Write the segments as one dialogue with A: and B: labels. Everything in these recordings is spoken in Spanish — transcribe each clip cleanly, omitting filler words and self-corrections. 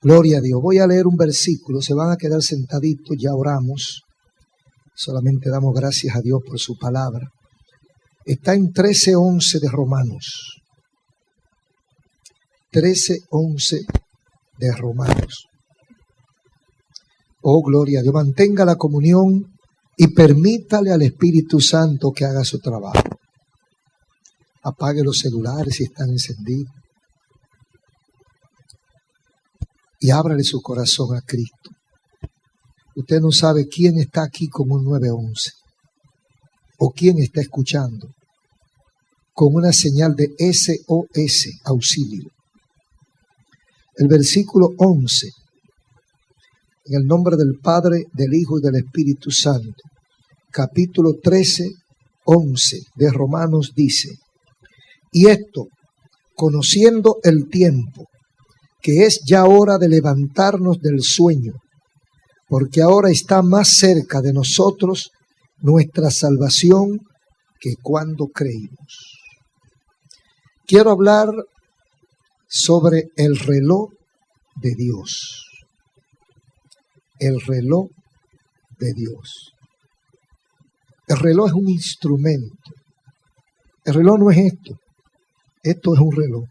A: Gloria a Dios. Voy a leer un versículo, se van a quedar sentaditos, ya oramos. Solamente damos gracias a Dios por su palabra. Está en 13:11 de Romanos. 13:11 de Romanos. Oh, gloria a Dios. Mantenga la comunión y permítale al Espíritu Santo que haga su trabajo. Apague los celulares si están encendidos. Y ábrale su corazón a Cristo. Usted no sabe quién está aquí con un 911 o quién está escuchando con una señal de SOS, auxilio. El versículo 11, en el nombre del Padre, del Hijo y del Espíritu Santo, capítulo 13:11 de Romanos dice: y esto, conociendo el tiempo, que es ya hora de levantarnos del sueño, porque ahora está más cerca de nosotros nuestra salvación que cuando creímos. Quiero hablar sobre el reloj de Dios. El reloj de Dios. El reloj es un instrumento. El reloj no es esto. Esto es un reloj.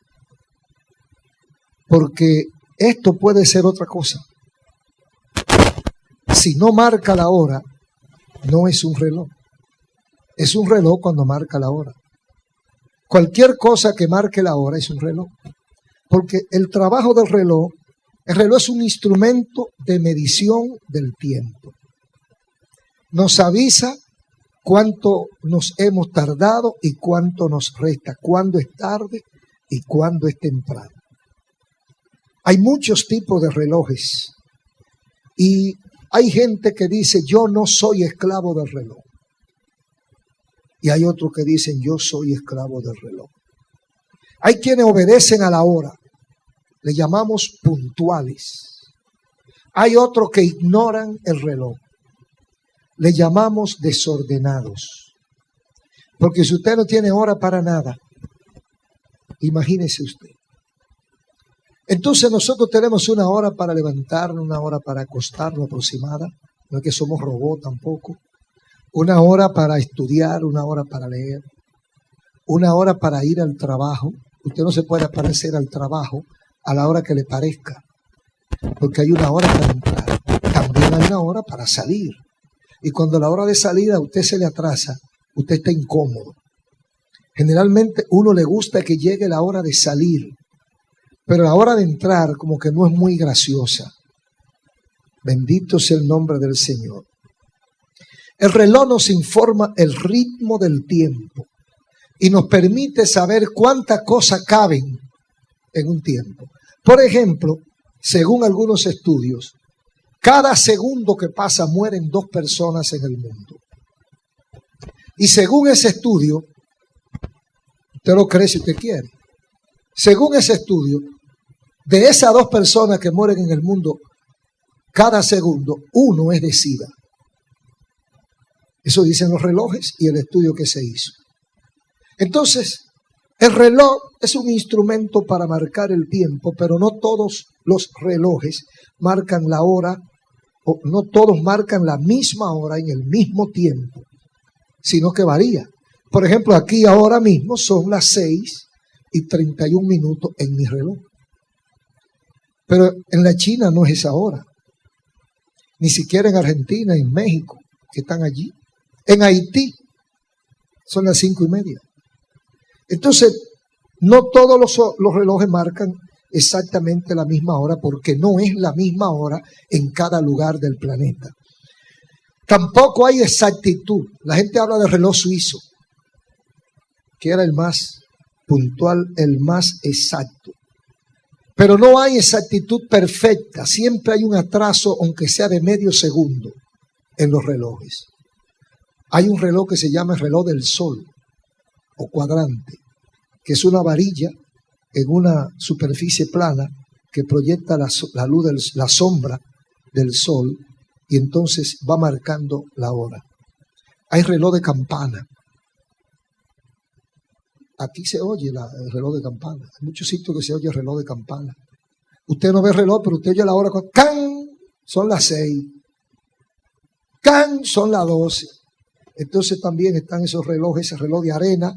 A: Porque esto puede ser otra cosa. Si no marca la hora, no es un reloj. Es un reloj cuando marca la hora. Cualquier cosa que marque la hora es un reloj. Porque el trabajo del reloj, el reloj es un instrumento de medición del tiempo. Nos avisa cuánto nos hemos tardado y cuánto nos resta, cuándo es tarde y cuándo es temprano. Hay muchos tipos de relojes y hay gente que dice yo no soy esclavo del reloj. Y hay otros que dicen yo soy esclavo del reloj. Hay quienes obedecen a la hora, le llamamos puntuales. Hay otros que ignoran el reloj, le llamamos desordenados. Porque si usted no tiene hora para nada, imagínese usted. Entonces nosotros tenemos una hora para levantarnos, una hora para acostarnos aproximada. No es que somos robots tampoco. Una hora para estudiar, una hora para leer, una hora para ir al trabajo. Usted no se puede aparecer al trabajo a la hora que le parezca, porque hay una hora para entrar. También hay una hora para salir. Y cuando la hora de salida a usted se le atrasa, usted está incómodo. Generalmente uno le gusta que llegue la hora de salir, pero la hora de entrar como que no es muy graciosa. Bendito sea el nombre del Señor. El reloj nos informa el ritmo del tiempo y nos permite saber cuántas cosas caben en un tiempo. Por ejemplo, según algunos estudios, cada segundo que pasa mueren 2 personas en el mundo. Y según ese estudio, usted lo cree si usted quiere, según ese estudio, de esas 2 personas que mueren en el mundo, cada segundo, 1 es de SIDA. Eso dicen los relojes y el estudio que se hizo. Entonces, el reloj es un instrumento para marcar el tiempo, pero no todos los relojes marcan la hora, o no todos marcan la misma hora en el mismo tiempo, sino que varía. Por ejemplo, aquí ahora mismo son las 6:31 en mi reloj. Pero en la China no es esa hora. Ni siquiera en Argentina, en México, que están allí. En Haití son las 5:30. Entonces, no todos los relojes marcan exactamente la misma hora porque no es la misma hora en cada lugar del planeta. Tampoco hay exactitud. La gente habla del reloj suizo, que era el más puntual, el más exacto. Pero no hay exactitud perfecta. Siempre hay un atraso, aunque sea de medio segundo, en los relojes. Hay un reloj que se llama el reloj del sol o cuadrante, que es una varilla en una superficie plana que proyecta la luz, la sombra del sol, y entonces va marcando la hora. Hay reloj de campana. Aquí se oye el reloj de campana. Hay muchos sitios que se oye el reloj de campana. Usted no ve el reloj, pero usted oye la hora. ¡Can! Son las 6. ¡Can! Son las 12. Entonces también están esos relojes, ese reloj de arena,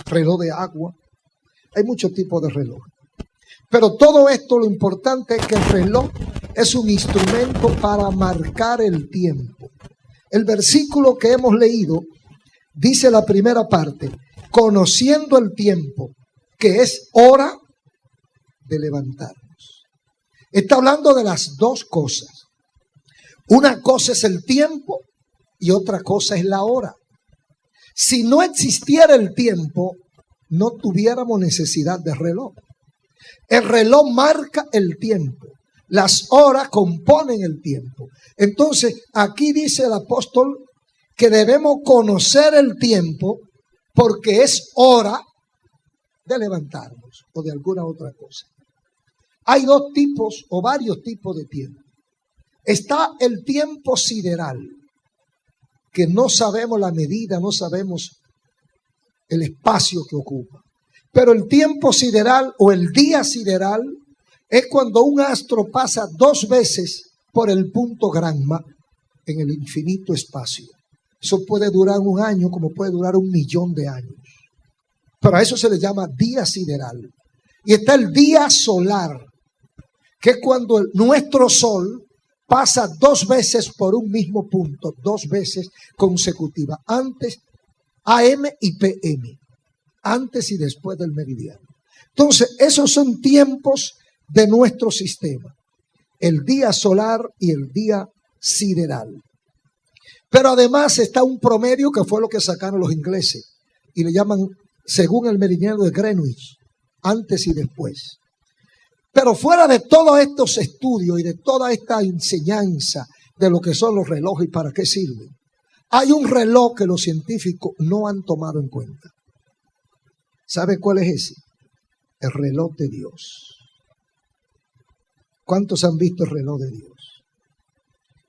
A: reloj de agua. Hay muchos tipos de relojes. Pero todo esto, lo importante es que el reloj es un instrumento para marcar el tiempo. El versículo que hemos leído dice la primera parte, conociendo el tiempo, que es hora de levantarnos. Está hablando de las dos cosas. Una cosa es el tiempo y otra cosa es la hora. Si no existiera el tiempo, no tuviéramos necesidad de reloj. El reloj marca el tiempo. Las horas componen el tiempo. Entonces, aquí dice el apóstol que debemos conocer el tiempo porque es hora de levantarnos o de alguna otra cosa. Hay dos tipos o varios tipos de tiempo. Está el tiempo sideral, que no sabemos la medida, no sabemos el espacio que ocupa. Pero el tiempo sideral o el día sideral es cuando un astro pasa 2 veces por el punto Granma en el infinito espacio. Eso puede durar 1 año como puede durar 1.000.000 de años. Pero a eso se le llama día sideral. Y está el día solar, que es cuando nuestro sol pasa 2 veces por un mismo punto, 2 veces consecutivas, antes AM y PM, antes y después del meridiano. Entonces, esos son tiempos de nuestro sistema, el día solar y el día sideral. Pero además está un promedio que fue lo que sacaron los ingleses y le llaman, según el meridiano de Greenwich, antes y después. Pero fuera de todos estos estudios y de toda esta enseñanza de lo que son los relojes y para qué sirven, hay un reloj que los científicos no han tomado en cuenta. ¿Sabe cuál es ese? El reloj de Dios. ¿Cuántos han visto el reloj de Dios?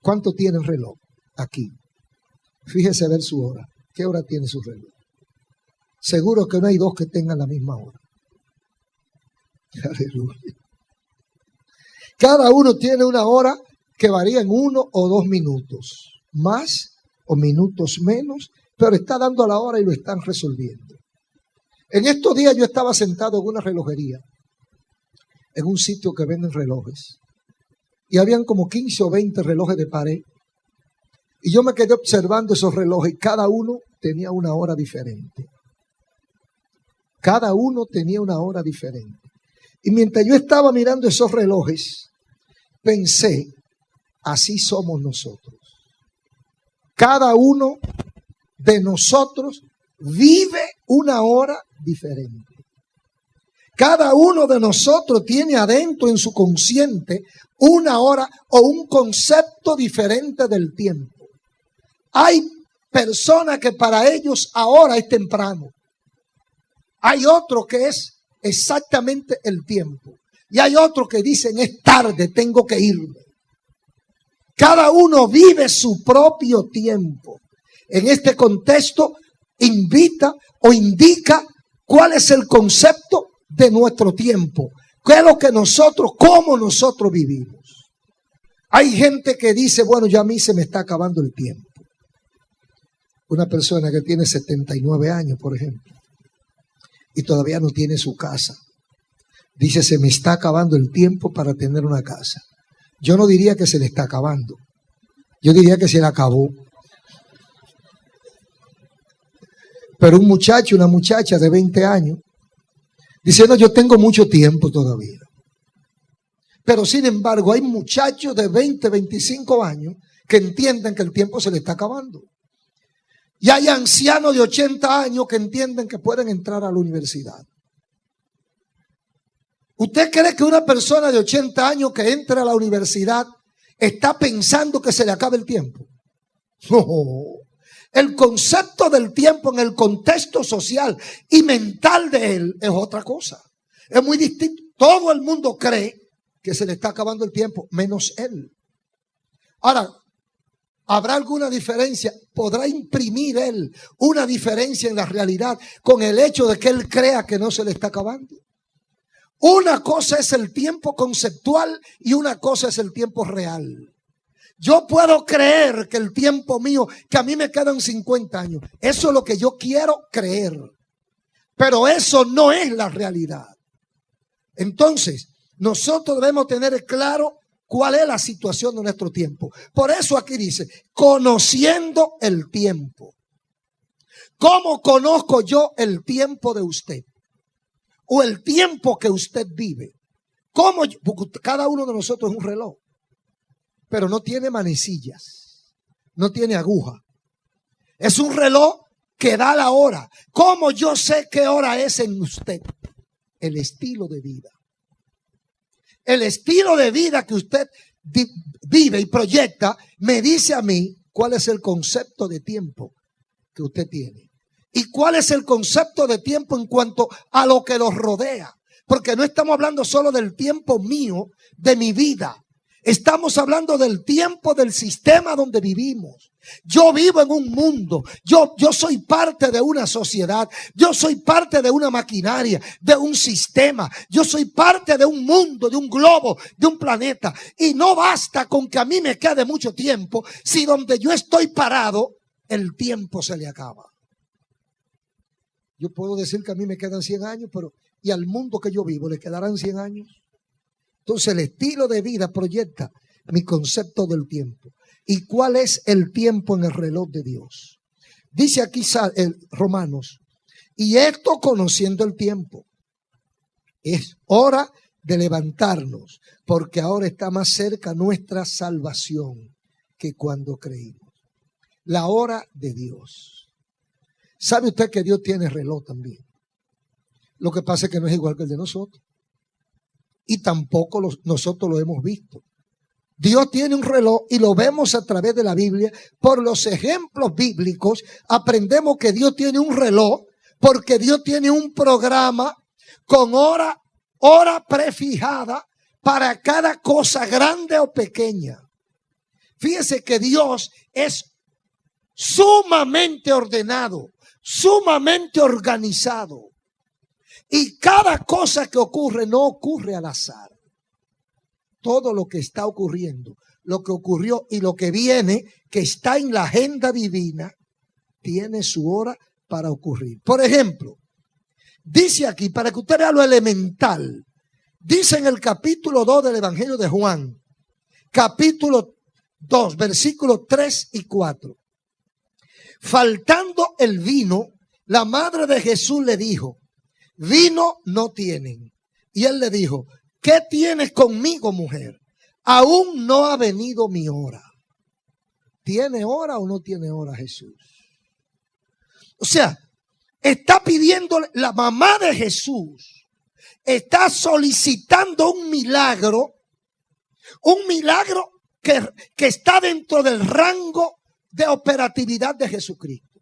A: ¿Cuánto tiene el reloj? Aquí. Fíjese a ver su hora. ¿Qué hora tiene su reloj? Seguro que no hay 2 que tengan la misma hora. Aleluya. Cada uno tiene una hora que varía en 1 o 2 minutos, más o minutos menos, pero está dando la hora y lo están resolviendo. En estos días yo estaba sentado en una relojería, en un sitio que venden relojes, y habían como 15 o 20 relojes de pared, y yo me quedé observando esos relojes, y cada uno tenía una hora diferente. Cada uno tenía una hora diferente. Y mientras yo estaba mirando esos relojes, pensé, así somos nosotros. Cada uno de nosotros vive una hora diferente. Cada uno de nosotros tiene adentro en su consciente una hora o un concepto diferente del tiempo. Hay personas que para ellos ahora es temprano. Hay otro que es exactamente el tiempo. Y hay otros que dicen es tarde, tengo que irme. Cada uno vive su propio tiempo. En este contexto invita o indica cuál es el concepto de nuestro tiempo. ¿Qué es lo que nosotros, cómo nosotros vivimos? Hay gente que dice, bueno, ya a mí se me está acabando el tiempo. Una persona que tiene 79 años, por ejemplo, y todavía no tiene su casa. Dice, se me está acabando el tiempo para tener una casa. Yo no diría que se le está acabando. Yo diría que se le acabó. Pero un muchacho, una muchacha de 20 años, diciendo, yo tengo mucho tiempo todavía. Pero sin embargo, hay muchachos de 20, 25 años que entienden que el tiempo se le está acabando. Y hay ancianos de 80 años que entienden que pueden entrar a la universidad. ¿Usted cree que una persona de 80 años que entra a la universidad está pensando que se le acabe el tiempo? No. El concepto del tiempo en el contexto social y mental de él es otra cosa. Es muy distinto. Todo el mundo cree que se le está acabando el tiempo, menos él. Ahora, ¿habrá alguna diferencia? ¿Podrá imprimir él una diferencia en la realidad con el hecho de que él crea que no se le está acabando? Una cosa es el tiempo conceptual y una cosa es el tiempo real. Yo puedo creer que el tiempo mío, que a mí me quedan 50 años, eso es lo que yo quiero creer. Pero eso no es la realidad. Entonces, nosotros debemos tener claro cuál es la situación de nuestro tiempo. Por eso aquí dice, conociendo el tiempo. ¿Cómo conozco yo el tiempo de usted? O el tiempo que usted vive. Porque cada uno de nosotros es un reloj, pero no tiene manecillas, no tiene aguja. Es un reloj que da la hora. ¿Cómo yo sé qué hora es en usted? El estilo de vida. El estilo de vida que usted vive y proyecta me dice a mí cuál es el concepto de tiempo que usted tiene. ¿Y cuál es el concepto de tiempo en cuanto a lo que los rodea? Porque no estamos hablando solo del tiempo mío, de mi vida. Estamos hablando del tiempo del sistema donde vivimos. Yo vivo en un mundo. Yo soy parte de una sociedad. Yo soy parte de una maquinaria, de un sistema. Yo soy parte de un mundo, de un globo, de un planeta. Y no basta con que a mí me quede mucho tiempo si donde yo estoy parado, el tiempo se le acaba. Yo puedo decir que a mí me quedan 100 años, pero ¿y al mundo que yo vivo le quedarán 100 años? Entonces el estilo de vida proyecta mi concepto del tiempo. ¿Y cuál es el tiempo en el reloj de Dios? Dice aquí Romanos, y esto conociendo el tiempo, es hora de levantarnos, porque ahora está más cerca nuestra salvación que cuando creímos. La hora de Dios. ¿Sabe usted que Dios tiene reloj también? Lo que pasa es que no es igual que el de nosotros. Y tampoco nosotros lo hemos visto. Dios tiene un reloj y lo vemos a través de la Biblia. Por los ejemplos bíblicos aprendemos que Dios tiene un reloj porque Dios tiene un programa con hora prefijada para cada cosa grande o pequeña. Fíjese que Dios es sumamente ordenado, sumamente organizado. Y cada cosa que ocurre no ocurre al azar. Todo lo que está ocurriendo, lo que ocurrió y lo que viene, que está en la agenda divina, tiene su hora para ocurrir. Por ejemplo, dice aquí, para que usted vea lo elemental, dice en el capítulo 2 del Evangelio de Juan, capítulo 2, versículos 3 y 4. Faltando el vino, la madre de Jesús le dijo, vino no tienen. Y él le dijo, ¿qué tienes conmigo, mujer? Aún no ha venido mi hora. ¿Tiene hora o no tiene hora Jesús? O sea, está pidiendo, la mamá de Jesús está solicitando un milagro que está dentro del rango de operatividad de Jesucristo.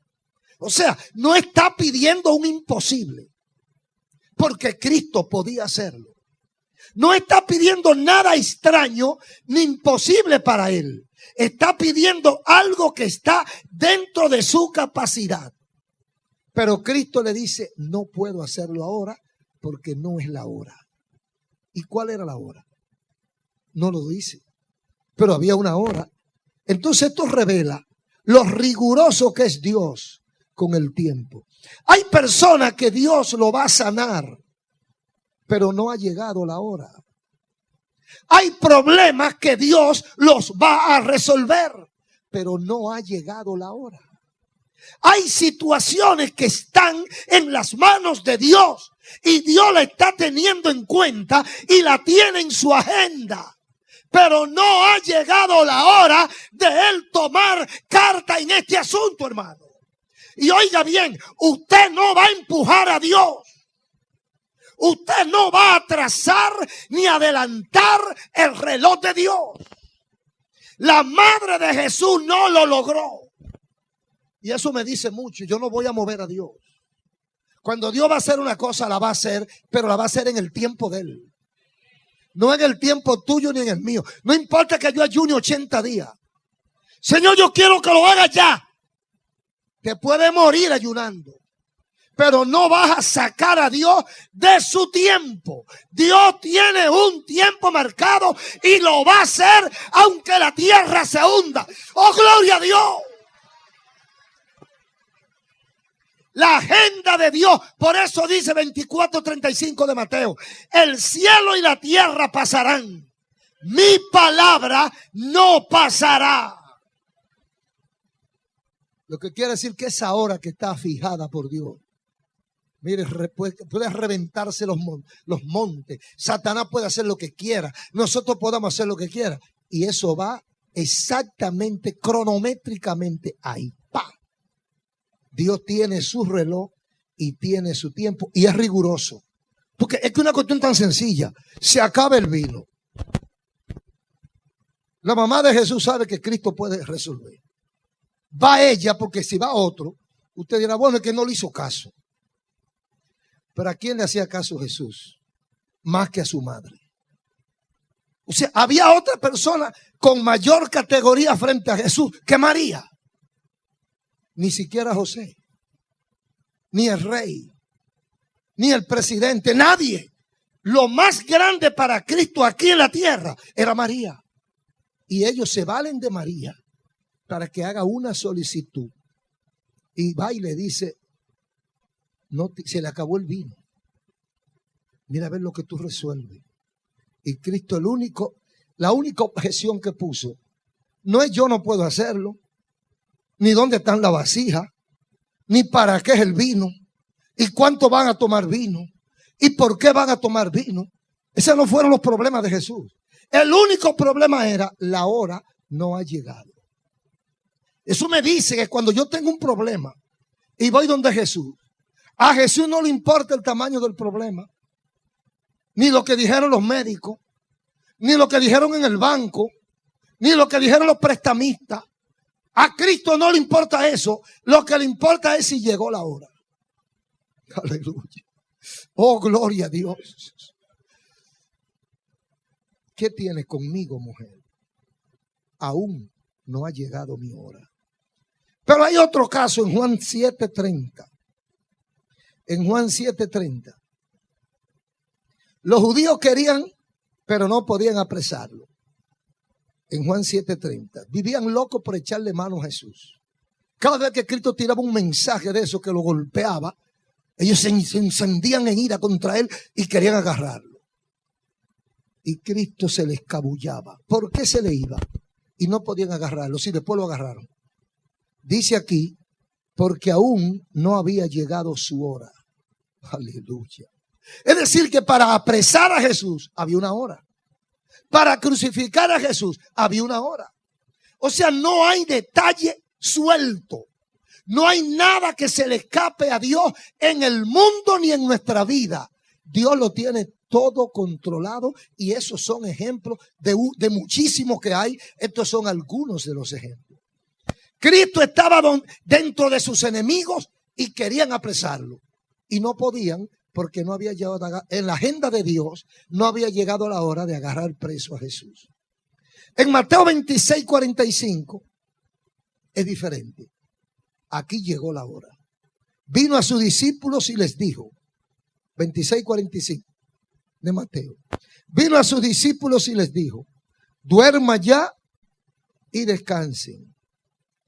A: O sea, no está pidiendo un imposible, porque Cristo podía hacerlo. No está pidiendo nada extraño ni imposible para él. Está pidiendo algo que está dentro de su capacidad. Pero Cristo le dice, no puedo hacerlo ahora porque no es la hora. ¿Y cuál era la hora? No lo dice. Pero había una hora. Entonces esto revela lo riguroso que es Dios con el tiempo. Hay personas que Dios lo va a sanar, pero no ha llegado la hora. Hay problemas que Dios los va a resolver, pero no ha llegado la hora. Hay situaciones que están en las manos de Dios y Dios la está teniendo en cuenta y la tiene en su agenda. Pero no ha llegado la hora de él tomar carta en este asunto, hermano. Y oiga bien, usted no va a empujar a Dios. Usted no va a atrasar ni adelantar el reloj de Dios. La madre de Jesús no lo logró. Y eso me dice mucho. Yo no voy a mover a Dios. Cuando Dios va a hacer una cosa, la va a hacer, pero la va a hacer en el tiempo de él. No en el tiempo tuyo ni en el mío. No importa que yo ayune 80 días. Señor, yo quiero que lo haga ya. Te puede morir ayunando. pero no vas a sacar a Dios de su tiempo. Dios tiene un tiempo marcado y lo va a hacer aunque la tierra se hunda. ¡Oh, gloria a Dios! La agenda de Dios, por eso dice 24:35 de Mateo: el cielo y la tierra pasarán, mi palabra no pasará. Lo que quiere decir que esa hora que está fijada por Dios, mire, puede reventarse los montes. Satanás puede hacer lo que quiera. Nosotros podemos hacer lo que quiera. Y eso va exactamente, cronométricamente ahí. ¡Pah! Dios tiene su reloj y tiene su tiempo. Y es riguroso. Porque es que una cuestión tan sencilla. Se acaba el vino. La mamá de Jesús sabe que Cristo puede resolver. Va ella, porque si va otro, usted dirá, bueno, es que no le hizo caso. Pero ¿a quién le hacía caso Jesús? Más que a su madre. O sea, había otra persona con mayor categoría frente a Jesús que María. Ni siquiera José, ni el rey, ni el presidente, nadie. Lo más grande para Cristo aquí en la tierra era María. Y ellos se valen de María para que haga una solicitud. Y va y le dice, no, se le acabó el vino. Mira a ver lo que tú resuelves. Y Cristo la única objeción que puso, no es yo no puedo hacerlo, ni dónde están las vasijas, ni para qué es el vino, y cuánto van a tomar vino, y por qué van a tomar vino. Esos no fueron los problemas de Jesús. El único problema era, la hora no ha llegado. Eso me dice que cuando yo tengo un problema y voy donde Jesús, a Jesús no le importa el tamaño del problema, ni lo que dijeron los médicos, ni lo que dijeron en el banco, ni lo que dijeron los prestamistas. A Cristo no le importa eso. Lo que le importa es si llegó la hora. Aleluya. Oh, gloria a Dios. ¿Qué tienes conmigo, mujer? Aún no ha llegado mi hora. Pero hay otro caso en Juan 7:30. En Juan 7:30. Los judíos querían, pero no podían apresarlo. En Juan 7:30. Vivían locos por echarle mano a Jesús. Cada vez que Cristo tiraba un mensaje de eso que lo golpeaba, ellos se encendían en ira contra él y querían agarrarlo. Y Cristo se le escabullaba. ¿Por qué se le iba? Y no podían agarrarlo. Sí, después lo agarraron. Dice aquí, porque aún no había llegado su hora. Aleluya. Es decir, que para apresar a Jesús había una hora. Para crucificar a Jesús había una hora. O sea, no hay detalle suelto. No hay nada que se le escape a Dios en el mundo ni en nuestra vida. Dios lo tiene todo controlado y esos son ejemplos de muchísimos que hay. Estos son algunos de los ejemplos. Cristo estaba dentro de sus enemigos y querían apresarlo. Y no podían porque no había llegado en la agenda de Dios, no había llegado la hora de agarrar preso a Jesús. En Mateo 26:45 es diferente. Aquí llegó la hora. Vino a sus discípulos y les dijo, 26:45 de Mateo. Vino a sus discípulos y les dijo, duerma ya y descansen.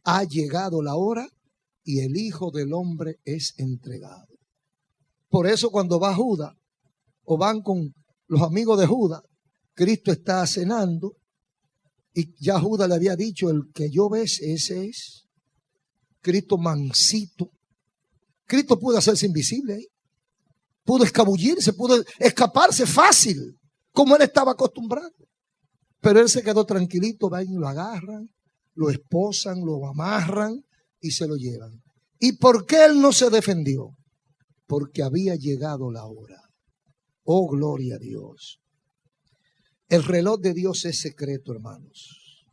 A: Ha llegado la hora y el Hijo del Hombre es entregado. Por eso cuando va Judas o van con los amigos de Judas, Cristo está cenando y ya Judas le había dicho, el que yo ves, ese es. Cristo mansito. Cristo pudo hacerse invisible ahí. Pudo escabullirse, pudo escaparse fácil, como él estaba acostumbrado. Pero él se quedó tranquilito, van y lo agarran, lo esposan, lo amarran y se lo llevan. ¿Y por qué él no se defendió? Porque había llegado la hora. Oh, gloria a Dios. El reloj de Dios es secreto, hermanos.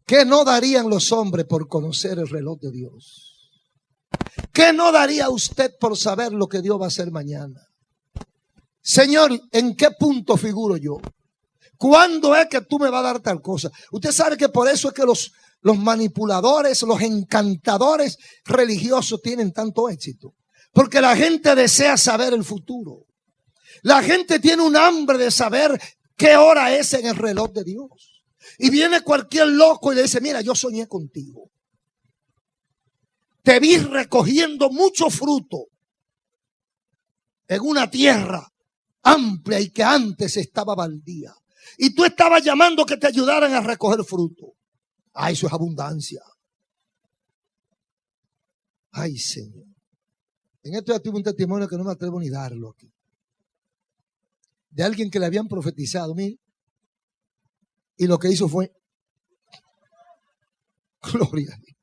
A: ¿Qué no darían los hombres por conocer el reloj de Dios? ¿Qué no daría usted por saber lo que Dios va a hacer mañana? Señor, ¿en qué punto figuro yo? ¿Cuándo es que tú me vas a dar tal cosa? Usted sabe que por eso es que los manipuladores, los encantadores religiosos tienen tanto éxito. Porque la gente desea saber el futuro. La gente tiene un hambre de saber qué hora es en el reloj de Dios. Y viene cualquier loco y le dice, mira, yo soñé contigo. Te vi recogiendo mucho fruto en una tierra amplia y que antes estaba baldía. Y tú estabas llamando que te ayudaran a recoger fruto. Ay, eso es abundancia. Ay, Señor. En esto ya tuve un testimonio que no me atrevo ni darlo aquí. De alguien que le habían profetizado, mire. Y lo que hizo fue, gloria a Dios.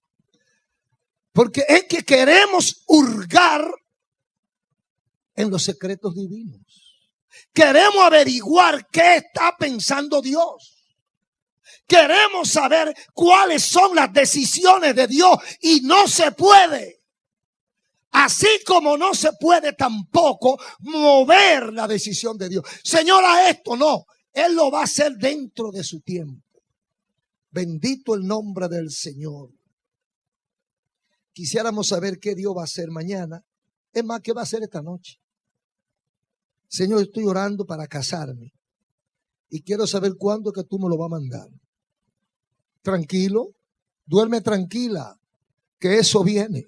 A: Porque es que queremos hurgar en los secretos divinos. Queremos averiguar qué está pensando Dios. Queremos saber cuáles son las decisiones de Dios y no se puede. Así como no se puede tampoco mover la decisión de Dios. Señora, esto no. Él lo va a hacer dentro de su tiempo. Bendito el nombre del Señor. Quisiéramos saber qué Dios va a hacer mañana. Es más, ¿qué va a hacer esta noche? Señor, estoy orando para casarme. Y quiero saber cuándo que tú me lo vas a mandar. Tranquilo, duerme tranquila, que eso viene.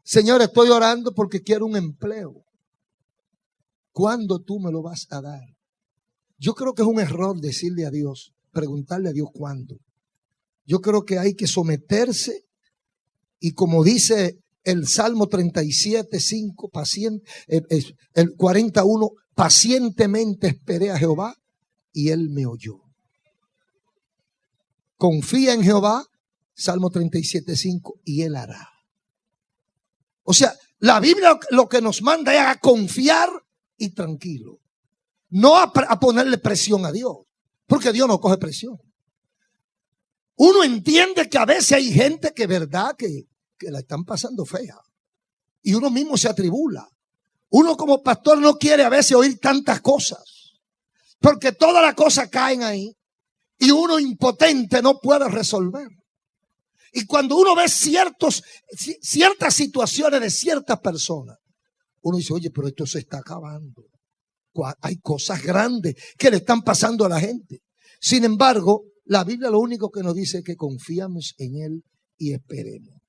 A: Señor, estoy orando porque quiero un empleo. ¿Cuándo tú me lo vas a dar? Yo creo que es un error decirle a Dios, preguntarle a Dios cuándo. Yo creo que hay que someterse y como dice el Salmo 37:5, el 41, pacientemente esperé a Jehová y Él me oyó. Confía en Jehová, Salmo 37:5, y Él hará. O sea, la Biblia lo que nos manda es a confiar y tranquilo. No a ponerle presión a Dios, porque Dios no coge presión. Uno entiende que a veces hay gente que verdad que la están pasando fea. Y uno mismo se atribula. Uno como pastor no quiere a veces oír tantas cosas. Porque todas las cosas caen ahí. Y uno impotente no puede resolver. Y cuando uno ve ciertas situaciones de ciertas personas, uno dice, oye, pero esto se está acabando. Hay cosas grandes que le están pasando a la gente. Sin embargo, la Biblia lo único que nos dice es que confiamos en Él y esperemos.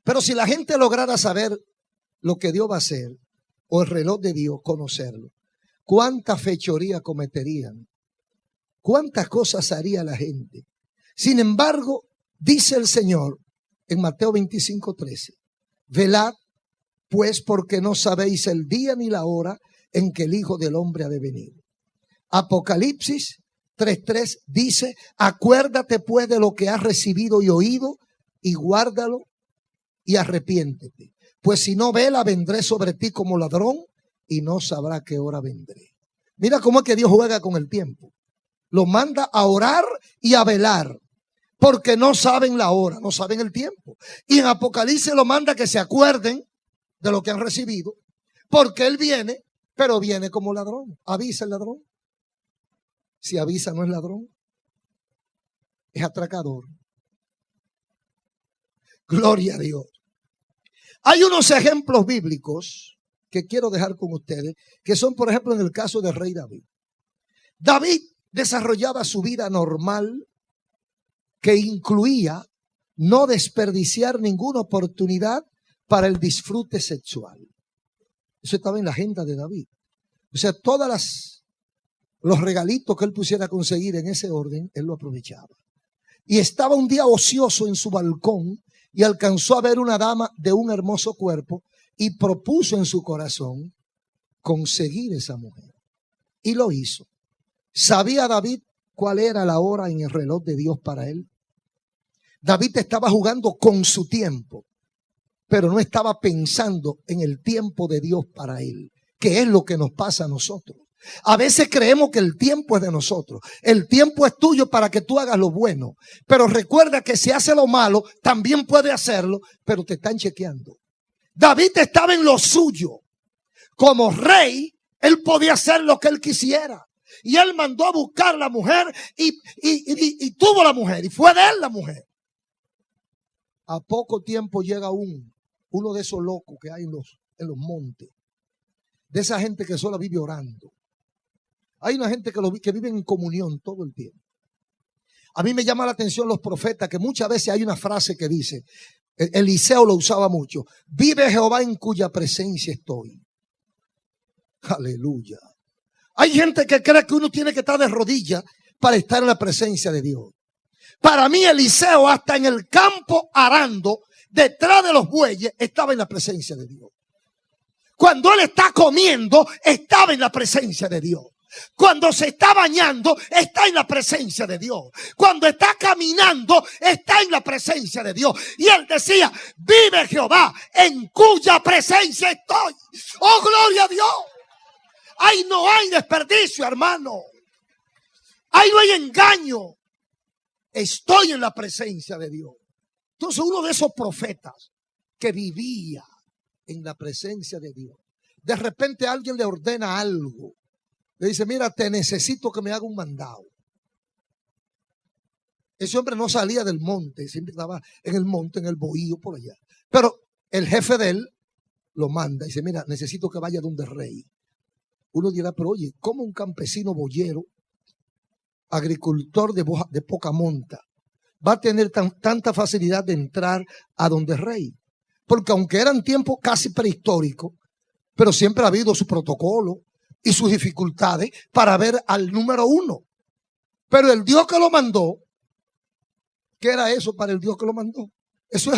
A: Pero si la gente lograra saber lo que Dios va a hacer, o el reloj de Dios, conocerlo, ¿cuánta fechoría cometerían? ¿Cuántas cosas haría la gente? Sin embargo, dice el Señor en Mateo 25:13, velad pues porque no sabéis el día ni la hora en que el Hijo del Hombre ha de venir. Apocalipsis 3:3 dice, acuérdate pues de lo que has recibido y oído y guárdalo y arrepiéntete. Pues si no vela, vendré sobre ti como ladrón y no sabrá qué hora vendré. Mira cómo es que Dios juega con el tiempo. Los manda a orar y a velar. Porque no saben la hora, no saben el tiempo. Y en Apocalipsis lo manda que se acuerden de lo que han recibido. Porque Él viene, pero viene como ladrón. ¿Avisa el ladrón? Si avisa no es ladrón, es atracador. Gloria a Dios. Hay unos ejemplos bíblicos que quiero dejar con ustedes, que son por ejemplo en el caso del rey David. David desarrollaba su vida normal que incluía no desperdiciar ninguna oportunidad para el disfrute sexual. Eso estaba en la agenda de David. O sea, los regalitos que él pusiera a conseguir en ese orden, él lo aprovechaba. Y estaba un día ocioso en su balcón y alcanzó a ver una dama de un hermoso cuerpo y propuso en su corazón conseguir esa mujer. Y lo hizo. ¿Sabía David cuál era la hora en el reloj de Dios para él? David estaba jugando con su tiempo, pero no estaba pensando en el tiempo de Dios para él, que es lo que nos pasa a nosotros. A veces creemos que el tiempo es de nosotros. El tiempo es tuyo para que tú hagas lo bueno. Pero recuerda que si hace lo malo, también puede hacerlo, pero te están chequeando. David estaba en lo suyo. Como rey, Él podía hacer lo que él quisiera. Y él mandó a buscar la mujer y tuvo la mujer. Y fue de él la mujer. A poco tiempo llega uno de esos locos que hay en los montes. De esa gente que solo vive orando. Hay una gente que vive en comunión todo el tiempo. A mí me llama la atención los profetas, que muchas veces hay una frase que dice, Eliseo lo usaba mucho: vive Jehová en cuya presencia estoy. Aleluya. Hay gente que cree que uno tiene que estar de rodillas para estar en la presencia de Dios. Para mí Eliseo, hasta en el campo arando, detrás de los bueyes, estaba en la presencia de Dios. Cuando él está comiendo, estaba en la presencia de Dios. Cuando se está bañando, está en la presencia de Dios. Cuando está caminando, está en la presencia de Dios. Y él decía: vive Jehová en cuya presencia estoy. Oh, gloria a Dios. Ahí no hay desperdicio, hermano. Ahí no hay engaño. Estoy en la presencia de Dios. Entonces, uno de esos profetas que vivía en la presencia de Dios, de repente alguien le ordena algo. Le dice: mira, te necesito que me haga un mandado. Ese hombre no salía del monte, siempre estaba en el monte, en el bohío, por allá. Pero el jefe de él lo manda y dice: mira, necesito que vaya donde el rey. Uno dirá: pero oye, ¿cómo un campesino boyero, agricultor de poca monta, va a tener tanta facilidad de entrar a donde el rey? Porque aunque eran tiempos casi prehistóricos, pero siempre ha habido su protocolo y sus dificultades para ver al número uno. Pero el Dios que lo mandó, ¿qué era eso para el Dios que lo mandó? Eso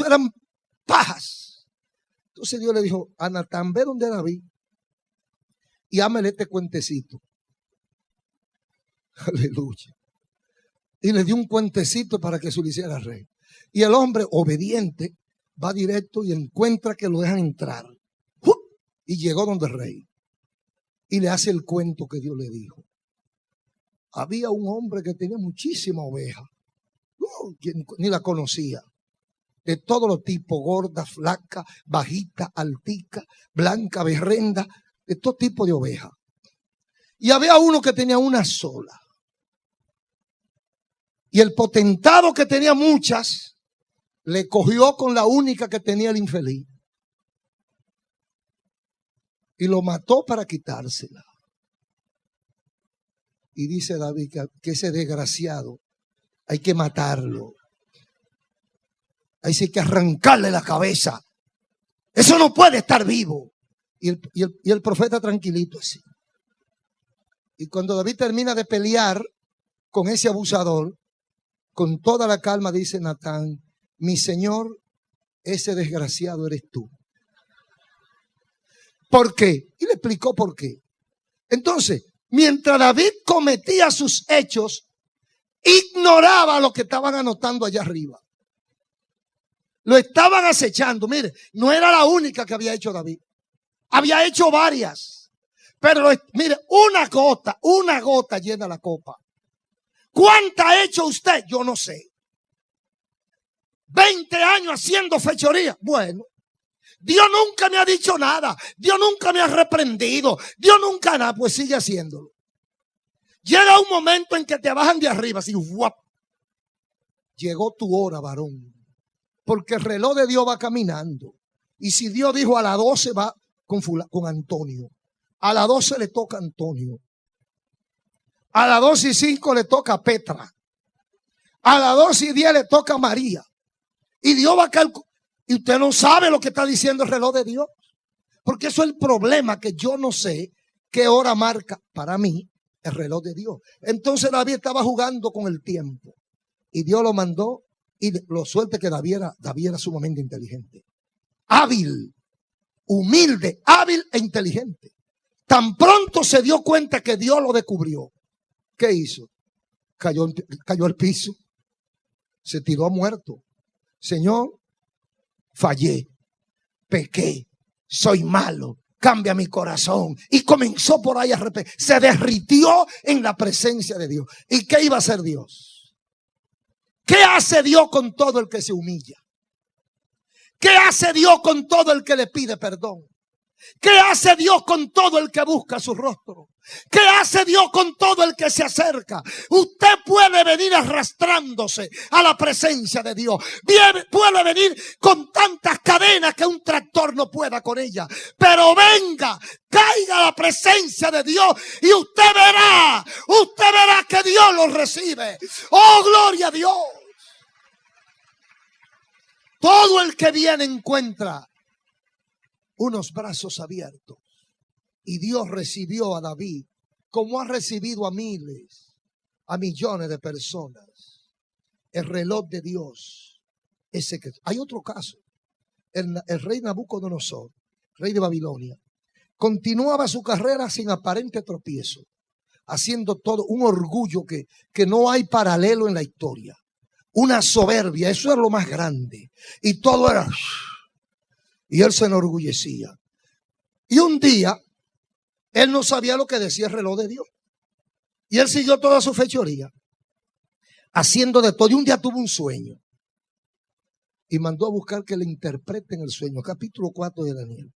A: eran pajas. Entonces Dios le dijo a Natán: ve donde David y hámele este cuentecito. Aleluya. Y le dio un cuentecito para que se lo hiciera rey. Y el hombre obediente va directo y encuentra que lo dejan entrar. Y llegó donde el rey. Y le hace el cuento que Dios le dijo. Había un hombre que tenía muchísima oveja. Ni la conocía. De todos los tipos: gorda, flaca, bajita, altica, blanca, berrenda, de todo tipo de oveja. Y había uno que tenía una sola. Y el potentado, que tenía muchas, le cogió con la única que tenía el infeliz. Y lo mató para quitársela. Y dice David que ese desgraciado hay que matarlo. Ahí sí hay que arrancarle la cabeza. Eso no puede estar vivo. Y el profeta tranquilito así. Y cuando David termina de pelear con ese abusador, con toda la calma dice Natán: mi señor, ese desgraciado eres tú. ¿Por qué? Y le explicó por qué. Entonces, mientras David cometía sus hechos, ignoraba lo que estaban anotando allá arriba. Lo estaban acechando. Mire, no era la única que había hecho David. Había hecho varias. Pero mire, una gota llena la copa. ¿Cuánta ha hecho usted? Yo no sé. 20 años haciendo fechoría. Bueno, Dios nunca me ha dicho nada. Dios nunca me ha reprendido. Dios nunca nada. Pues sigue haciéndolo. Llega un momento en que te bajan de arriba. Así, ¡guap! Llegó tu hora, varón. Porque el reloj de Dios va caminando. Y si Dios dijo a las 12 va con Antonio. A las 12 le toca a Antonio. A las 12:05 le toca a Petra. A las 12:10 le toca a María. Y Dios va a calcular. Y usted no sabe lo que está diciendo el reloj de Dios. Porque eso es el problema, que yo no sé qué hora marca para mí el reloj de Dios. Entonces David estaba jugando con el tiempo. Y Dios lo mandó. Y lo suerte que David era sumamente inteligente. Hábil, humilde, hábil e inteligente. Tan pronto se dio cuenta que Dios lo descubrió. ¿Qué hizo? Cayó al piso. Se tiró muerto. Señor, fallé, pequé, soy malo, cambia mi corazón. Y comenzó por ahí a repetir. Se derritió en la presencia de Dios. ¿Y qué iba a hacer Dios? ¿Qué hace Dios con todo el que se humilla? ¿Qué hace Dios con todo el que le pide perdón? ¿Qué hace Dios con todo el que busca su rostro? ¿Qué hace Dios con todo el que se acerca? Usted puede venir arrastrándose a la presencia de Dios. Puede venir con tantas cadenas que un tractor no pueda con ella. Pero venga, caiga a la presencia de Dios y usted verá que Dios lo recibe. ¡Oh, gloria a Dios! Todo el que viene encuentra unos brazos abiertos. Y Dios recibió a David como ha recibido a miles, a millones de personas. El reloj de Dios es secreto. Hay otro caso. El rey Nabucodonosor, rey de Babilonia, continuaba su carrera sin aparente tropiezo, haciendo todo un orgullo que no hay paralelo en la historia. Una soberbia, eso era lo más grande. Y todo era... Y él se enorgullecía. Y un día, él no sabía lo que decía el reloj de Dios. Y él siguió toda su fechoría, haciendo de todo. Y un día tuvo un sueño. Y mandó a buscar que le interpreten el sueño. Capítulo 4 de Daniel.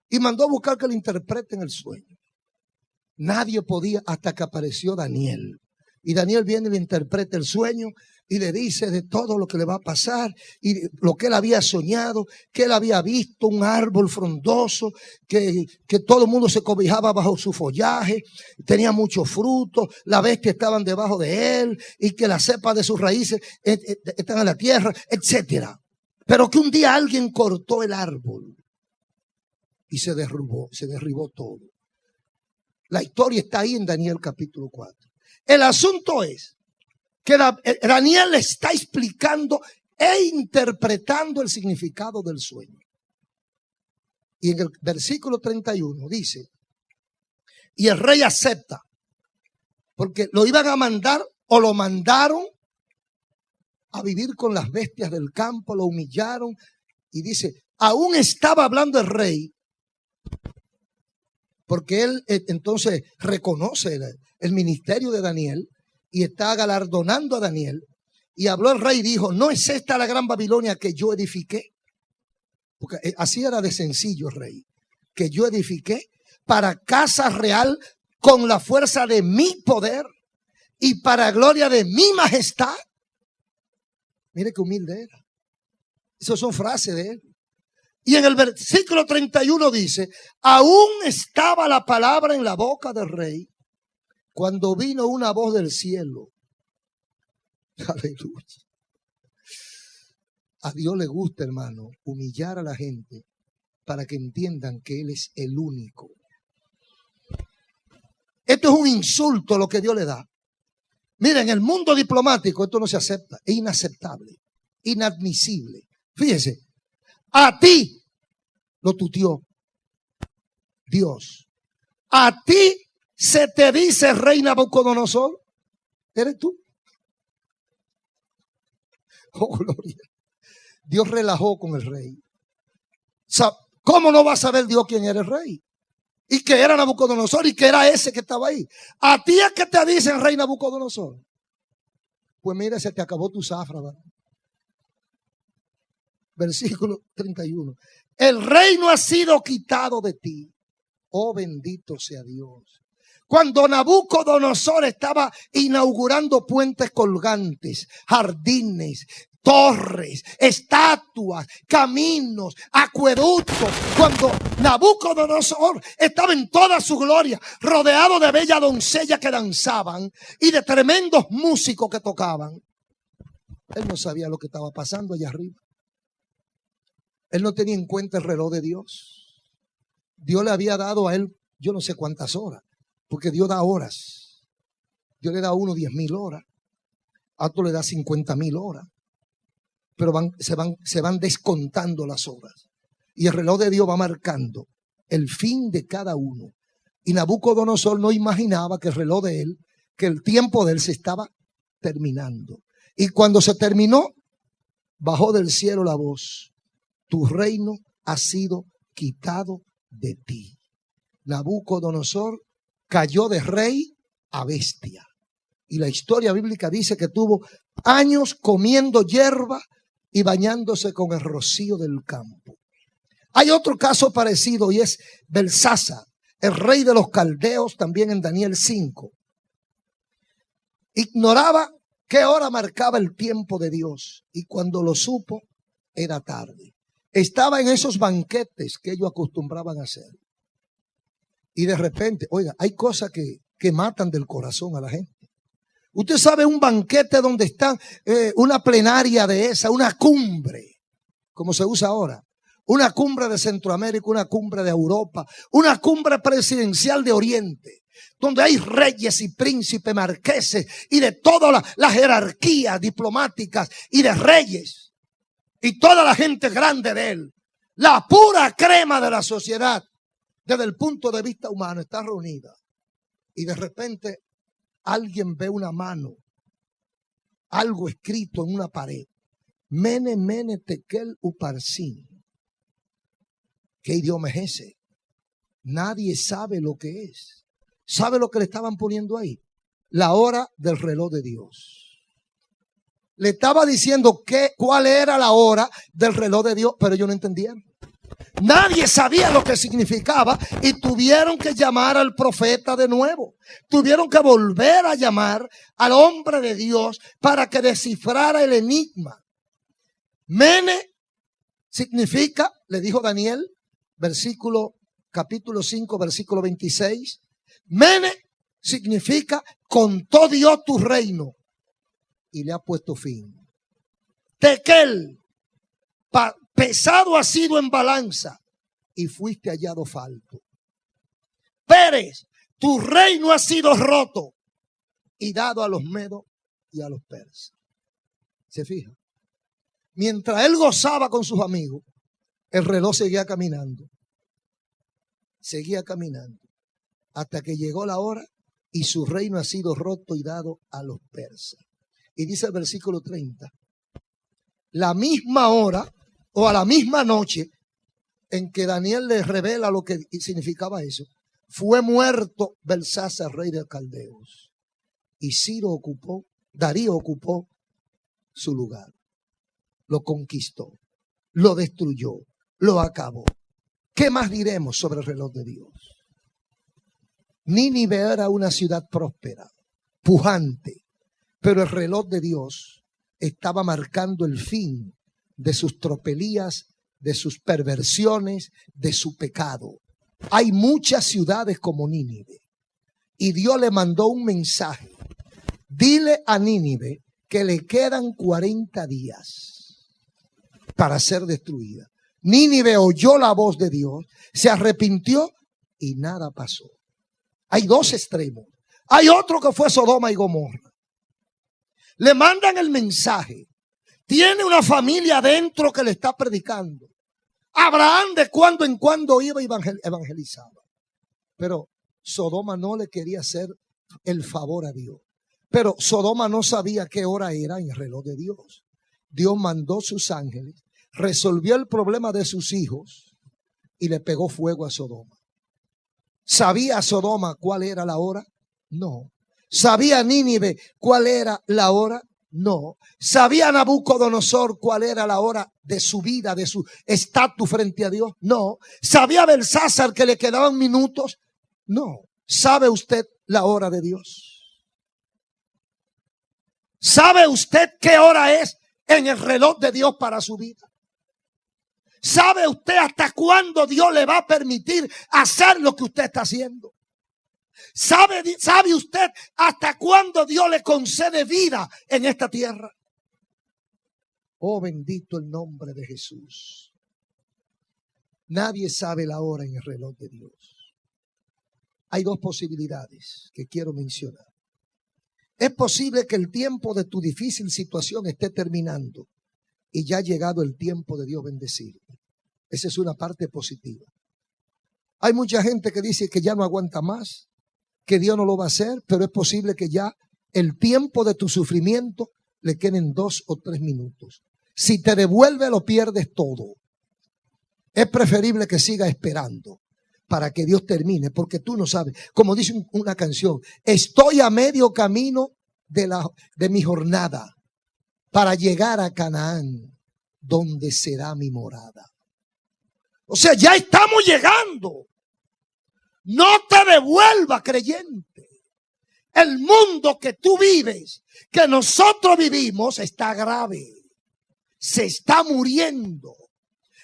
A: Y mandó a buscar que le interpreten el sueño. Nadie podía hasta que apareció Daniel. Y Daniel viene y le interpreta el sueño y le dice de todo lo que le va a pasar y lo que él había soñado, que él había visto un árbol frondoso, que todo el mundo se cobijaba bajo su follaje, tenía muchos frutos, las bestias estaban debajo de él y que las cepas de sus raíces están en la tierra, etcétera. Pero que un día alguien cortó el árbol y se derribó todo. La historia está ahí en Daniel capítulo 4. El asunto es que Daniel está explicando e interpretando el significado del sueño. Y en el versículo 31 dice, y el rey acepta, porque lo iban a mandar o lo mandaron a vivir con las bestias del campo, lo humillaron, y dice, aún estaba hablando el rey, porque él entonces reconoce el ministerio de Daniel y está galardonando a Daniel. Y habló el rey y dijo, ¿no es esta la gran Babilonia que yo edifiqué? Porque así era de sencillo el rey, que yo edifiqué para casa real con la fuerza de mi poder y para gloria de mi majestad. Mire qué humilde era. Esas son frases de él. Y en el versículo 31 dice, aún estaba la palabra en la boca del rey cuando vino una voz del cielo. Aleluya. A Dios le gusta, hermano, humillar a la gente para que entiendan que Él es el único. Esto es un insulto lo que Dios le da. Miren, en el mundo diplomático esto no se acepta, es inaceptable, inadmisible. Fíjese, a ti lo tuteó Dios. A ti se te dice, rey Nabucodonosor, ¿eres tú? Oh, gloria. Dios relajó con el rey. ¿Cómo no va a saber Dios quién era el rey? Y que era Nabucodonosor y que era ese que estaba ahí. A ti es que te dicen rey Nabucodonosor. Pues mira, se te acabó tu zafra, ¿verdad? Versículo 31. El reino ha sido quitado de ti. Oh, bendito sea Dios. Cuando Nabucodonosor estaba inaugurando puentes colgantes, jardines, torres, estatuas, caminos, acueductos, cuando Nabucodonosor estaba en toda su gloria, rodeado de bellas doncellas que danzaban y de tremendos músicos que tocaban, él no sabía lo que estaba pasando allá arriba. Él no tenía en cuenta el reloj de Dios. Dios le había dado a él yo no sé cuántas horas, porque Dios da horas. Dios le da a uno 10,000 horas, a otro le da 50,000 horas. Pero se van descontando las horas. Y el reloj de Dios va marcando el fin de cada uno. Y Nabucodonosor no imaginaba que el reloj de él, que el tiempo de él se estaba terminando. Y cuando se terminó, bajó del cielo la voz. Tu reino ha sido quitado de ti. Nabucodonosor cayó de rey a bestia. Y la historia bíblica dice que tuvo años comiendo hierba y bañándose con el rocío del campo. Hay otro caso parecido y es Belsasar, el rey de los caldeos, también en Daniel 5. Ignoraba qué hora marcaba el tiempo de Dios y cuando lo supo era tarde. Estaba en esos banquetes que ellos acostumbraban a hacer. Y de repente, oiga, hay cosas que matan del corazón a la gente. Usted sabe un banquete donde está una plenaria de esa, una cumbre, como se usa ahora. Una cumbre de Centroamérica, una cumbre de Europa, una cumbre presidencial de Oriente, donde hay reyes y príncipes, marqueses y de todas las jerarquías diplomáticas y de reyes y toda la gente grande de él. La pura crema de la sociedad, desde el punto de vista humano, está reunida. Y de repente alguien ve una mano, algo escrito en una pared. Mene, mene, tekel, uparsin. ¿Qué idioma es ese? Nadie sabe lo que es. ¿Sabe lo que le estaban poniendo ahí? La hora del reloj de Dios. Le estaba diciendo cuál era la hora del reloj de Dios, pero ellos no entendían. Nadie sabía lo que significaba y tuvieron que llamar al profeta de nuevo. Tuvieron que volver a llamar al hombre de Dios para que descifrara el enigma. Mene significa, le dijo Daniel, capítulo 5, versículo 26. Mene significa contó Dios tu reino y le ha puesto fin. Tekel, pesado ha sido en balanza y fuiste hallado falto. Pérez, tu reino ha sido roto y dado a los medos y a los persas. ¿Se fija? Mientras él gozaba con sus amigos, el reloj seguía caminando. Seguía caminando. Hasta que llegó la hora y su reino ha sido roto y dado a los persas. Y dice el versículo 30. La misma hora o a la misma noche en que Daniel le revela lo que significaba eso, fue muerto Belsasar, rey de Caldeos. Y Darío ocupó su lugar. Lo conquistó, lo destruyó, lo acabó. ¿Qué más diremos sobre el reloj de Dios? Nínive era una ciudad próspera, pujante, pero el reloj de Dios estaba marcando el fin de sus tropelías, de sus perversiones, de su pecado. Hay muchas ciudades como Nínive y Dios le mandó un mensaje. Dile a Nínive que le quedan 40 días para ser destruida. Nínive oyó la voz de Dios, se arrepintió y nada pasó. Hay dos extremos. Hay otro que fue Sodoma y Gomorra. Le mandan el mensaje. Tiene una familia adentro que le está predicando. Abraham de cuando en cuando iba y evangelizaba. Pero Sodoma no le quería hacer el favor a Dios. Pero Sodoma no sabía qué hora era en el reloj de Dios. Dios mandó sus ángeles, resolvió el problema de sus hijos y le pegó fuego a Sodoma. ¿Sabía Sodoma cuál era la hora? No. ¿Sabía Nínive cuál era la hora? No. ¿Sabía Nabucodonosor cuál era la hora de su vida, de su estatus frente a Dios? No. ¿Sabía Belsasar que le quedaban minutos? No. ¿Sabe usted la hora de Dios? ¿Sabe usted qué hora es en el reloj de Dios para su vida? ¿Sabe usted hasta cuándo Dios le va a permitir hacer lo que usted está haciendo? ¿Sabe usted hasta cuándo Dios le concede vida en esta tierra? Oh, bendito el nombre de Jesús. Nadie sabe la hora en el reloj de Dios. Hay dos posibilidades que quiero mencionar. Es posible que el tiempo de tu difícil situación esté terminando y ya ha llegado el tiempo de Dios bendecirte. Esa es una parte positiva. Hay mucha gente que dice que ya no aguanta más, que Dios no lo va a hacer, pero es posible que ya el tiempo de tu sufrimiento le queden 2 o 3 minutos. Si te devuelve, lo pierdes todo. Es preferible que siga esperando para que Dios termine, porque tú no sabes. Como dice una canción, estoy a medio camino de mi jornada para llegar a Canaán, donde será mi morada. O sea, ya estamos llegando. No te devuelva, creyente. El mundo que tú vives, que nosotros vivimos, está grave. Se está muriendo.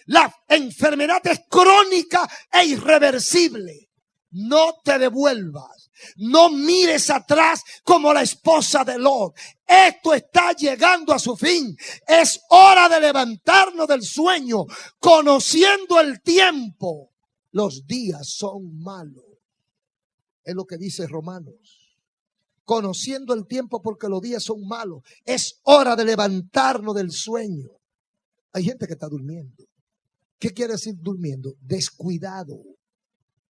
A: La enfermedad es crónica e irreversible. No te devuelvas. No mires atrás como la esposa de Lot. Esto está llegando a su fin. Es hora de levantarnos del sueño, conociendo el tiempo. Los días son malos. Es lo que dice Romanos. Conociendo el tiempo porque los días son malos. Es hora de levantarnos del sueño. Hay gente que está durmiendo. ¿Qué quiere decir durmiendo? Descuidado,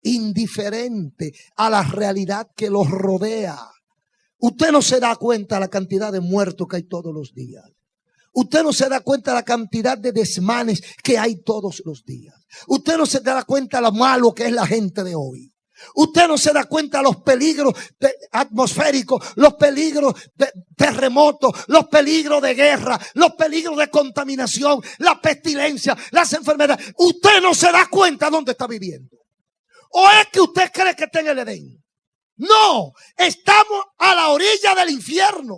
A: indiferente a la realidad que los rodea. Usted no se da cuenta de la cantidad de muertos que hay todos los días. Usted no se da cuenta de la cantidad de desmanes que hay todos los días. Usted no se da cuenta de lo malo que es la gente de hoy. Usted no se da cuenta de los peligros atmosféricos, los peligros de terremotos, los peligros de guerra, los peligros de contaminación, la pestilencia, las enfermedades. Usted no se da cuenta de dónde está viviendo. ¿O es que usted cree que está en el Edén? No, estamos a la orilla del infierno.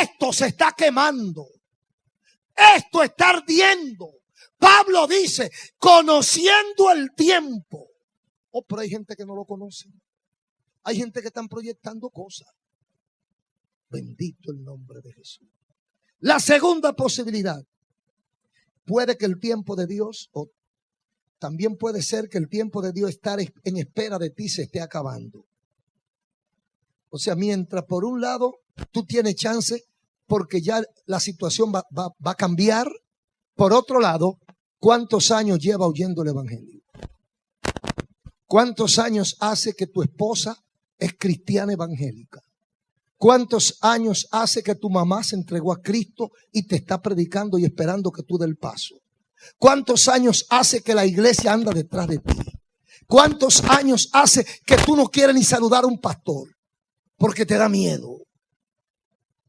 A: Esto se está quemando. Esto está ardiendo. Pablo dice, conociendo el tiempo. Oh, pero hay gente que no lo conoce. Hay gente que están proyectando cosas. Bendito el nombre de Jesús. La segunda posibilidad. Puede que el tiempo de Dios, o también puede ser que el tiempo de Dios estar en espera de ti se esté acabando. O sea, mientras por un lado tú tienes chance porque ya la situación va a cambiar. Por otro lado, ¿cuántos años lleva oyendo el evangelio? ¿Cuántos años hace que tu esposa es cristiana evangélica? ¿Cuántos años hace que tu mamá se entregó a Cristo y te está predicando y esperando que tú des el paso? ¿Cuántos años hace que la iglesia anda detrás de ti? ¿Cuántos años hace que tú no quieres ni saludar a un pastor porque te da miedo?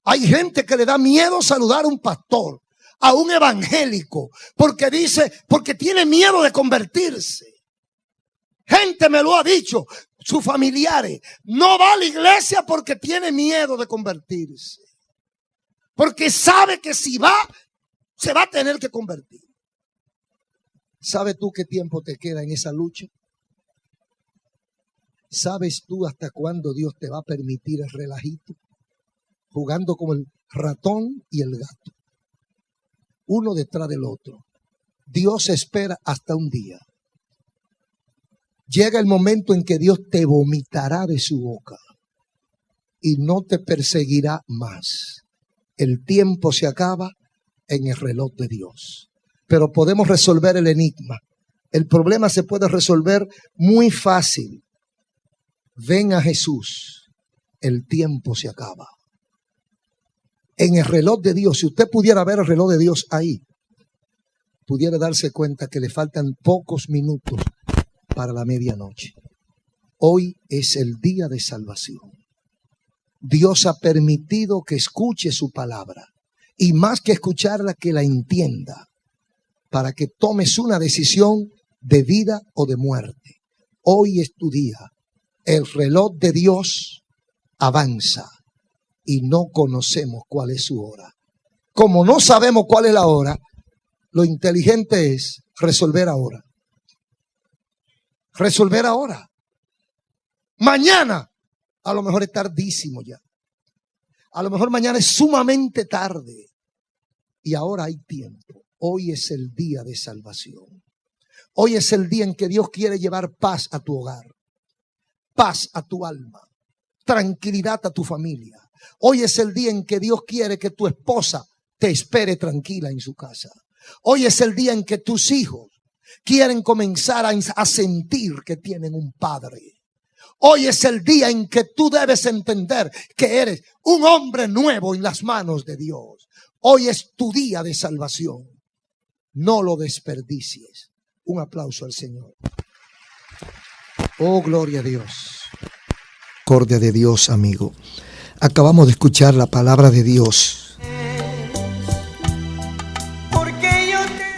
A: Hay gente que le da miedo saludar a un pastor, a un evangélico, porque tiene miedo de convertirse. Gente me lo ha dicho, sus familiares, no va a la iglesia porque tiene miedo de convertirse. Porque sabe que si va, se va a tener que convertir. ¿Sabes tú qué tiempo te queda en esa lucha? ¿Sabes tú hasta cuándo Dios te va a permitir el relajito? Jugando como el ratón y el gato. Uno detrás del otro. Dios espera hasta un día. Llega el momento en que Dios te vomitará de su boca y no te perseguirá más. El tiempo se acaba en el reloj de Dios. Pero podemos resolver el enigma. El problema se puede resolver muy fácil. Ven a Jesús. El tiempo se acaba. En el reloj de Dios, si usted pudiera ver el reloj de Dios ahí, pudiera darse cuenta que le faltan pocos minutos para la medianoche. Hoy es el día de salvación. Dios ha permitido que escuche su palabra y más que escucharla, que la entienda para que tomes una decisión de vida o de muerte. Hoy es tu día. El reloj de Dios avanza y no conocemos cuál es su hora. Como no sabemos cuál es la hora, lo inteligente es resolver ahora. Resolver ahora. Mañana, a lo mejor es tardísimo ya. A lo mejor mañana es sumamente tarde. Y ahora hay tiempo. Hoy es el día de salvación. Hoy es el día en que Dios quiere llevar paz a tu hogar, paz a tu alma, tranquilidad a tu familia. Hoy es el día en que Dios quiere que tu esposa te espere tranquila en su casa. Hoy es el día en que tus hijos quieren comenzar a sentir que tienen un padre. Hoy es el día en que tú debes entender que eres un hombre nuevo en las manos de Dios. Hoy es tu día de salvación. No lo desperdicies. Un aplauso al Señor. Oh, gloria a Dios. Misericordia de Dios, amigo. Acabamos de escuchar la palabra de Dios.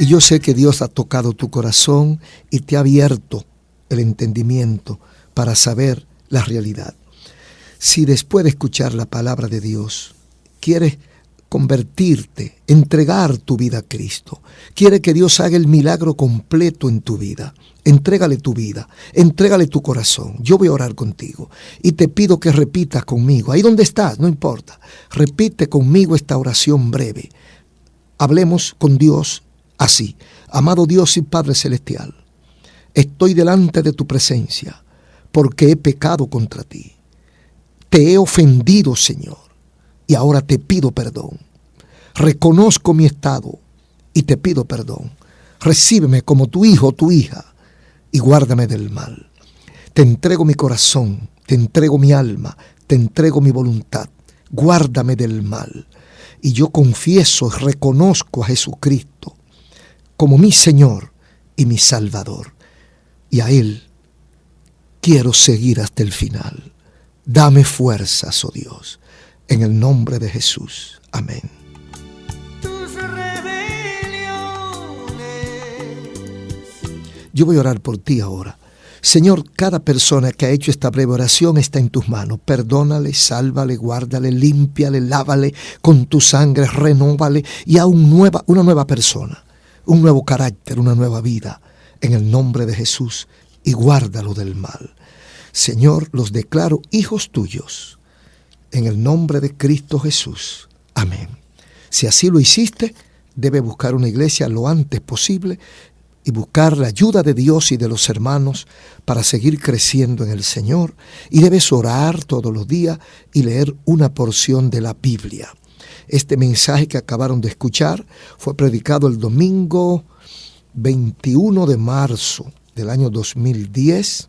A: Y yo sé que Dios ha tocado tu corazón y te ha abierto el entendimiento para saber la realidad. Si después de escuchar la palabra de Dios quieres convertirte, entregar tu vida a Cristo, quiere que Dios haga el milagro completo en tu vida, entrégale tu vida, entrégale tu corazón. Yo voy a orar contigo y te pido que repitas conmigo, ahí donde estás, no importa, repite conmigo esta oración breve. Hablemos con Dios así: amado Dios y Padre Celestial, estoy delante de tu presencia porque he pecado contra ti. Te he ofendido, Señor, y ahora te pido perdón. Reconozco mi estado y te pido perdón. Recíbeme como tu hijo o tu hija y guárdame del mal. Te entrego mi corazón, te entrego mi alma, te entrego mi voluntad. Guárdame del mal. Y yo confieso y reconozco a Jesucristo como mi Señor y mi Salvador. Y a Él quiero seguir hasta el final. Dame fuerzas, oh Dios, en el nombre de Jesús. Amén.
B: Tus rebeliones.
A: Yo voy a orar por ti ahora. Señor, cada persona que ha hecho esta breve oración está en tus manos. Perdónale, sálvale, guárdale, límpiale, lávale con tu sangre, renóvale y a una nueva persona, un nuevo carácter, una nueva vida, en el nombre de Jesús, y guárdalo del mal. Señor, los declaro hijos tuyos, en el nombre de Cristo Jesús. Amén. Si así lo hiciste, debe buscar una iglesia lo antes posible y buscar la ayuda de Dios y de los hermanos para seguir creciendo en el Señor. Y debes orar todos los días y leer una porción de la Biblia. Este mensaje que acabaron de escuchar fue predicado el domingo 21 de marzo del año 2010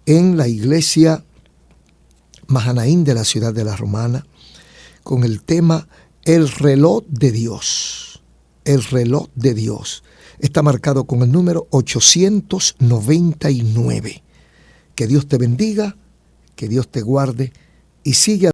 A: en la iglesia Mahanaim de la ciudad de La Romana, con el tema El reloj de Dios. El reloj de Dios. Está marcado con el número 899. Que Dios te bendiga, que Dios te guarde y sigue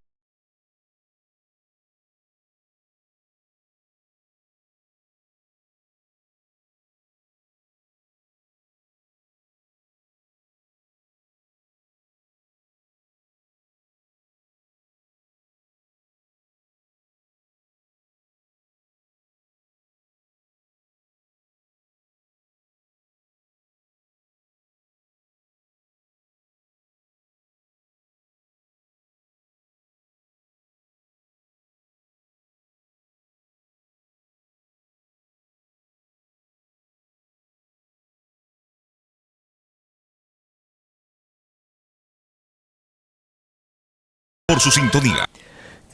C: por su sintonía.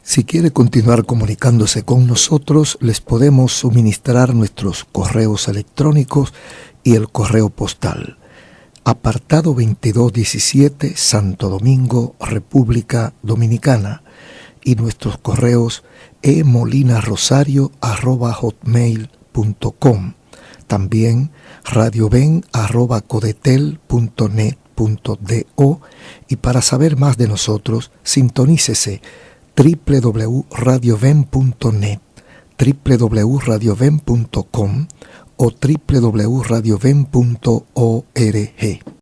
A: Si quiere continuar comunicándose con nosotros, les podemos suministrar nuestros correos electrónicos y el correo postal. Apartado 2217, Santo Domingo, República Dominicana. Y nuestros correos emolinarrosario@hotmail.com. También radioven@codetel.net.do. Y para saber más de nosotros, sintonícese www.radioven.net, www.radioven.com o www.radioven.org.